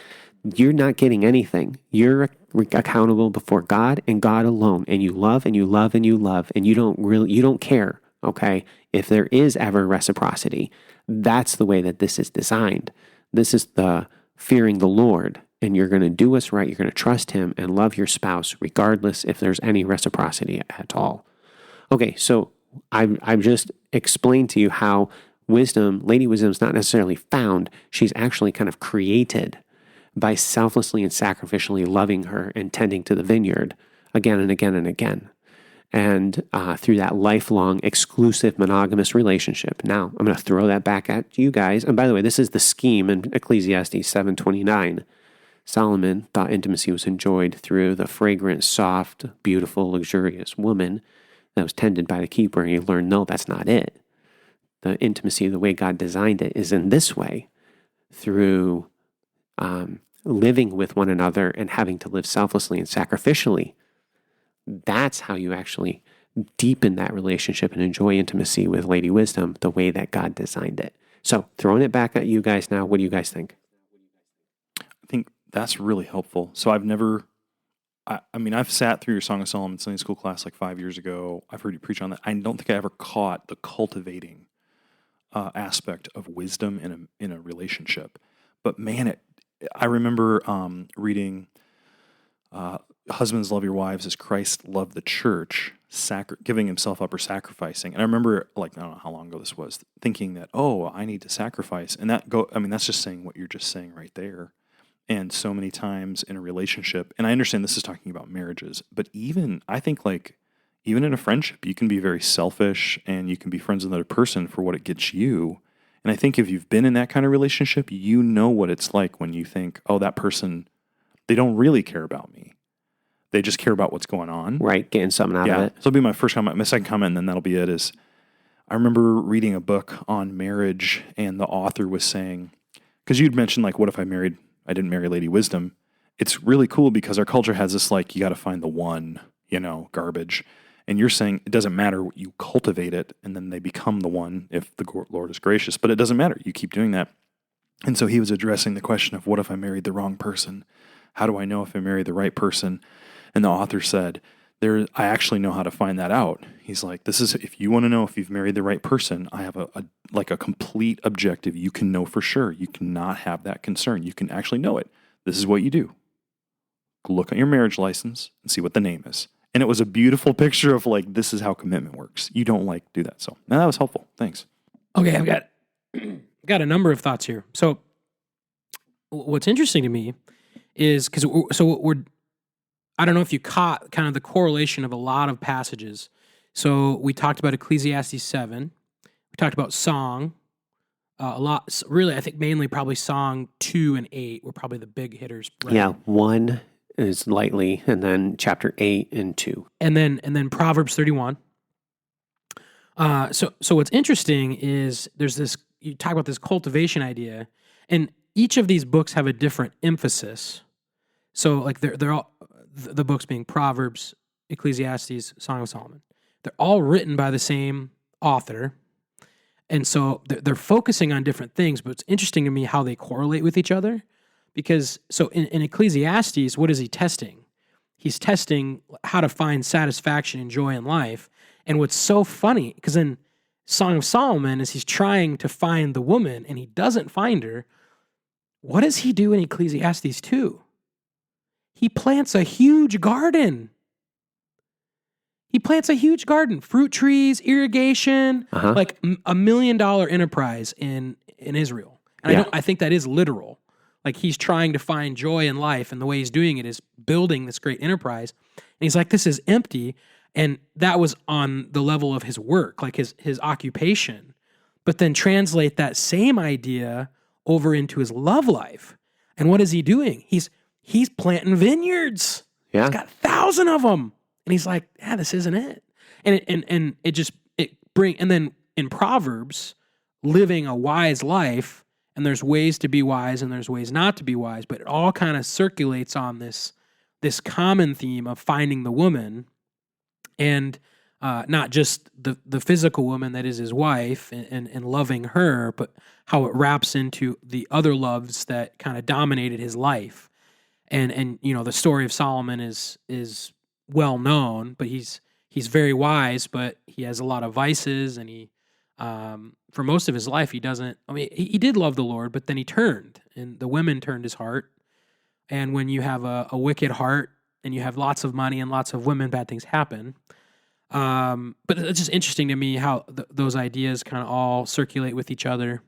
You're not getting anything. You're accountable before God and God alone, and you love and you love and you love, and you don't care, okay, if there is ever reciprocity. That's the way that this is designed. This is the fearing the Lord, and you're going to do what's right. You're going to trust Him and love your spouse, regardless if there's any reciprocity at all. Okay, so I've just explained to you how Lady Wisdom is not necessarily found. She's actually kind of created by selflessly and sacrificially loving her and tending to the vineyard again and again and again. And through that lifelong, exclusive, monogamous relationship. Now, I'm going to throw that back at you guys. And by the way, this is the scheme in Ecclesiastes 7:29. Solomon thought intimacy was enjoyed through the fragrant, soft, beautiful, luxurious woman that was tended by the keeper. And he learned, no, that's not it. The intimacy, the way God designed it, is in this way, through living with one another and having to live selflessly and sacrificially. That's how you actually deepen that relationship and enjoy intimacy with Lady Wisdom the way that God designed it. So, throwing it back at you guys now, what do you guys think? I think that's really helpful. So I've sat through your Song of Solomon Sunday school class like 5 years ago. I've heard you preach on that. I don't think I ever caught the cultivating aspect of wisdom in a relationship. But man, I remember reading husbands, love your wives as Christ loved the church, giving himself up or sacrificing. And I remember, I don't know how long ago this was, thinking that, oh, I need to sacrifice. And that's just saying what you're just saying right there. And so many times in a relationship, and I understand this is talking about marriages, but I think even in a friendship, you can be very selfish and you can be friends with another person for what it gets you. And I think if you've been in that kind of relationship, you know what it's like when you think, oh, that person, they don't really care about me. They just care about what's going on. Right, getting something out of it. So that'll be my first comment. My second comment, and then that'll be it, is I remember reading a book on marriage, and the author was saying, because you'd mentioned, what if I didn't marry Lady Wisdom? It's really cool because our culture has this, you got to find the one, garbage. And you're saying it doesn't matter, you cultivate it, and then they become the one if the Lord is gracious. But it doesn't matter. You keep doing that. And so he was addressing the question of, what if I married the wrong person? How do I know if I married the right person? And the author said, I actually know how to find that out. He's like, if you want to know if you've married the right person, I have a complete objective. You can know for sure. You cannot have that concern. You can actually know it. This is what you do. Look at your marriage license and see what the name is. And it was a beautiful picture of this is how commitment works. You don't do that. So now that was helpful. Thanks. Okay, I've got a number of thoughts here. So what's interesting to me is I don't know if you caught kind of the correlation of a lot of passages. So we talked about Ecclesiastes 7. We talked about song a lot. Really, I think mainly probably song 2 and 8 were probably the big hitters. Right? Yeah, 1 is lightly, and then chapter 8 and 2. And then Proverbs 31. So what's interesting is you talk about this cultivation idea, and each of these books have a different emphasis. So they're all, the books being Proverbs, Ecclesiastes, Song of Solomon. They're all written by the same author. And so they're focusing on different things, but it's interesting to me how they correlate with each other. Because, so in Ecclesiastes, what is he testing? He's testing how to find satisfaction and joy in life. And what's so funny, because in Song of Solomon, is he's trying to find the woman and he doesn't find her. What does he do in Ecclesiastes 2? He plants a huge garden. He plants a huge garden, fruit trees, irrigation, like $1 million enterprise in Israel. And I think that is literal. Like he's trying to find joy in life, and the way he's doing it is building this great enterprise. And he's like, this is empty. And that was on the level of his work, like his occupation. But then translate that same idea over into his love life. And what is he doing? He's planting vineyards. Yeah. He's got 1,000 of them. And he's like, yeah, this isn't it. And and then in Proverbs, living a wise life, and there's ways to be wise and there's ways not to be wise, but it all kind of circulates on this common theme of finding the woman, and not just the physical woman that is his wife and loving her, but how it wraps into the other loves that kind of dominated his life. And the story of Solomon is well known, but he's very wise, but he has a lot of vices, and he for most of his life he doesn't. I mean, he did love the Lord, but then he turned, and the women turned his heart. And when you have a wicked heart and you have lots of money and lots of women, bad things happen. But it's just interesting to me how those ideas kind of all circulate with each other.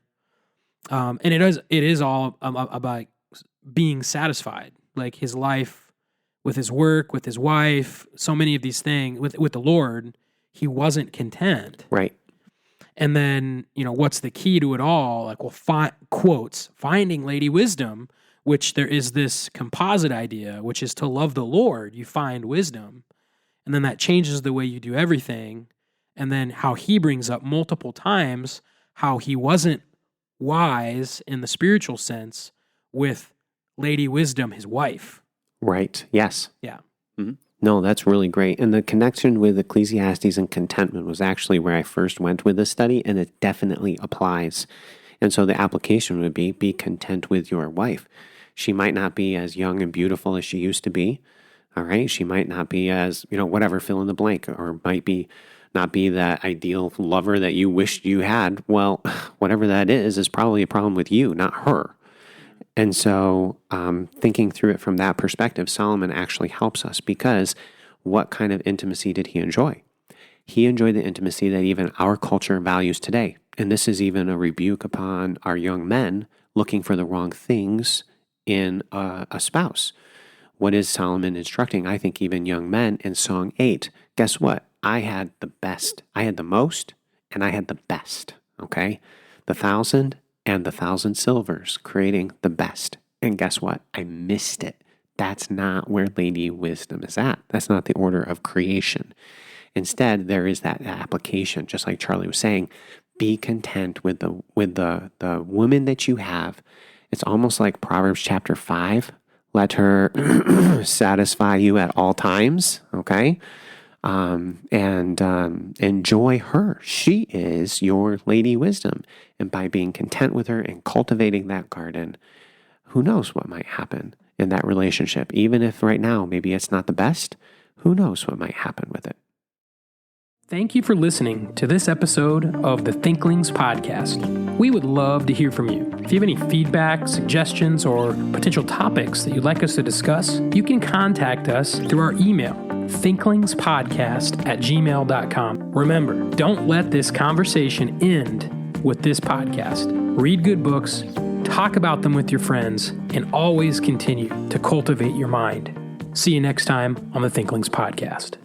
And it is all about being satisfied, like his life with his work, with his wife, so many of these things with the Lord, he wasn't content. Right. And then, what's the key to it all? Like, well, quotes, finding Lady Wisdom, which there is this composite idea, which is to love the Lord, you find wisdom. And then that changes the way you do everything. And then how he brings up multiple times how he wasn't wise in the spiritual sense with Lady Wisdom, his wife. Right. Yes. Yeah. Mm-hmm. No, that's really great. And the connection with Ecclesiastes and contentment was actually where I first went with this study, and it definitely applies. And so the application would be content with your wife. She might not be as young and beautiful as she used to be. All right. She might not be as, whatever, fill in the blank, or might not be that ideal lover that you wished you had. Well, whatever that is probably a problem with you, not her. And so thinking through it from that perspective, Solomon actually helps us, because what kind of intimacy did he enjoy? He enjoyed the intimacy that even our culture values today. And this is even a rebuke upon our young men looking for the wrong things in a spouse. What is Solomon instructing? I think even young men in Song 8, guess what? I had the best. I had the most, and I had the best, okay? The 1,000 and the 1,000 silvers, creating the best. And guess what? I missed it. That's not where Lady Wisdom is at. That's not the order of creation. Instead, there is that application, just like Charlie was saying. Be content with the woman that you have. It's almost like Proverbs chapter 5. Let her satisfy you at all times, okay? And enjoy her. She is your Lady Wisdom. And by being content with her and cultivating that garden, who knows what might happen in that relationship? Even if right now maybe it's not the best, who knows what might happen with it? Thank you for listening to this episode of the Thinklings podcast. We would love to hear from you. If you have any feedback, suggestions, or potential topics that you'd like us to discuss, you can contact us through our email, thinklingspodcast@gmail.com. Remember, don't let this conversation end with this podcast. Read good books, talk about them with your friends, and always continue to cultivate your mind. See you next time on the Thinklings podcast.